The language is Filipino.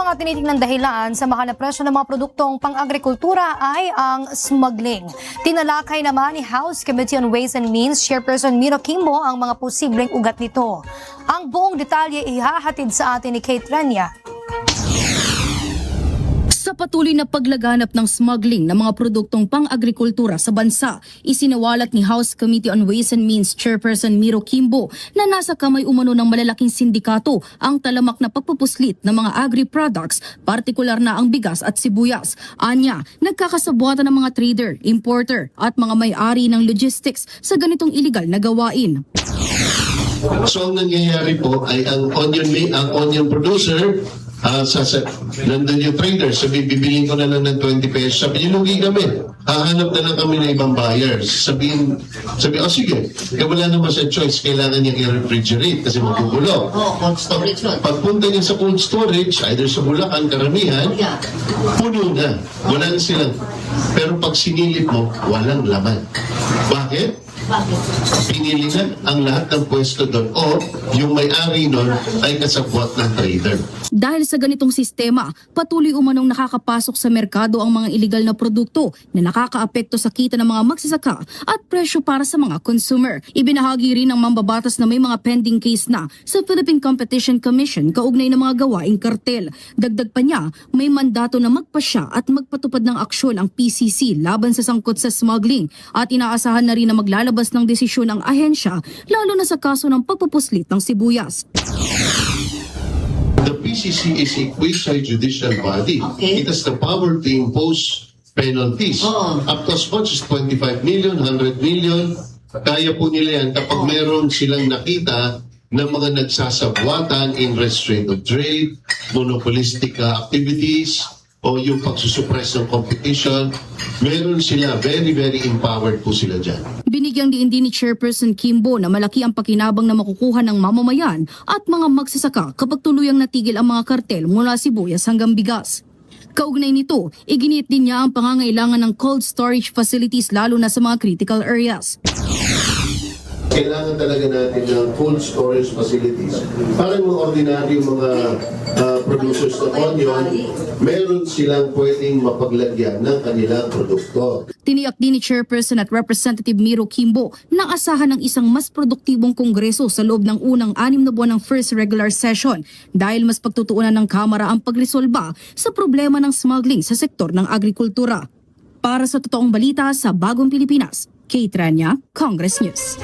mga tinitingnan dahilan sa mahal na presyo ng mga produktong pang-agrikultura ay ang smuggling. Tinalakay naman ni House Committee on Ways and Means Chairperson Miro Kimbo ang mga posibleng ugat nito. Ang buong detalye ihahatid sa atin ni Kate Rania. Sa patuloy na paglaganap ng smuggling ng mga produktong pang-agrikultura sa bansa, isinawalat ni House Committee on Ways and Means Chairperson Miro Kimbo na nasa kamay umano ng malalaking sindikato ang talamak na pagpupuslit ng mga agri-products, partikular na ang bigas at sibuyas. Anya, nagkakasabuatan ng mga trader, importer at mga may-ari ng logistics sa ganitong iligal na gawain. So ang nangyayari po ay ang onion producer, nandun yung trader, sabi, bibilin ko na lang ng 20 pesos. Sabi, lugi kami. Hahanap na lang kami ng ibang buyers. Sabi, oh sige, wala naman sa choice. Kailangan niyang i-refrigerate kasi magugulo. Cold storage nun. Pagpunta niya sa cold storage, either sa Bulacan, karamihan, puno na. Wala na silang. Pero pag sinilip mo, walang laman. Bakit? Pinili na ang lahat ng pwesto doon o yung may-ari nun ay kasabwat ng trader. Dahil sa ganitong sistema, patuloy umanong nakakapasok sa merkado ang mga iligal na produkto na nakakaapekto sa kita ng mga magsasaka at presyo para sa mga consumer. Ibinahagi rin ng mambabatas na may mga pending case na sa Philippine Competition Commission kaugnay ng mga gawaing kartel. Dagdag pa niya, may mandato na magpasya at magpatupad ng aksyon ang PCC laban sa sangkot sa smuggling at inaasahan na rin na maglalabas ng desisyon ang ahensya lalo na sa kaso ng pagpupuslit ng sibuyas. The PCC is a quasi-judicial body. Okay. It has the power to impose penalties. Up to as much as 25 million, 100 million. Kaya po nila yan kapag meron silang nakita ng mga nagsasabwatan in restraint of trade, monopolistic activities, o yung pagsusuppress ng competition, meron sila, very, very empowered po sila dyan. Binigyang diin din ni Chairperson Kimbo na malaki ang pakinabang na makukuha ng mamamayan at mga magsasaka kapag tuluyang natigil ang mga kartel mula sibuyas hanggang bigas. Kaugnay nito, iginiit din niya ang pangangailangan ng cold storage facilities lalo na sa mga critical areas. Kailangan talaga natin ng cold storage facilities. Parang mga ordinaryong mga producers ng onion, meron silang pwedeng mapaglagyan ng kanilang produkto. Tiniyak din ni Chairperson at Representative Miro Kimbo na asahan ng isang mas produktibong kongreso sa loob ng unang 6 na buwan ng first regular session dahil mas pagtutuunan ng Kamara ang pagresolba sa problema ng smuggling sa sektor ng agrikultura. Para sa totoong balita sa Bagong Pilipinas, Kate Rania, Congress News.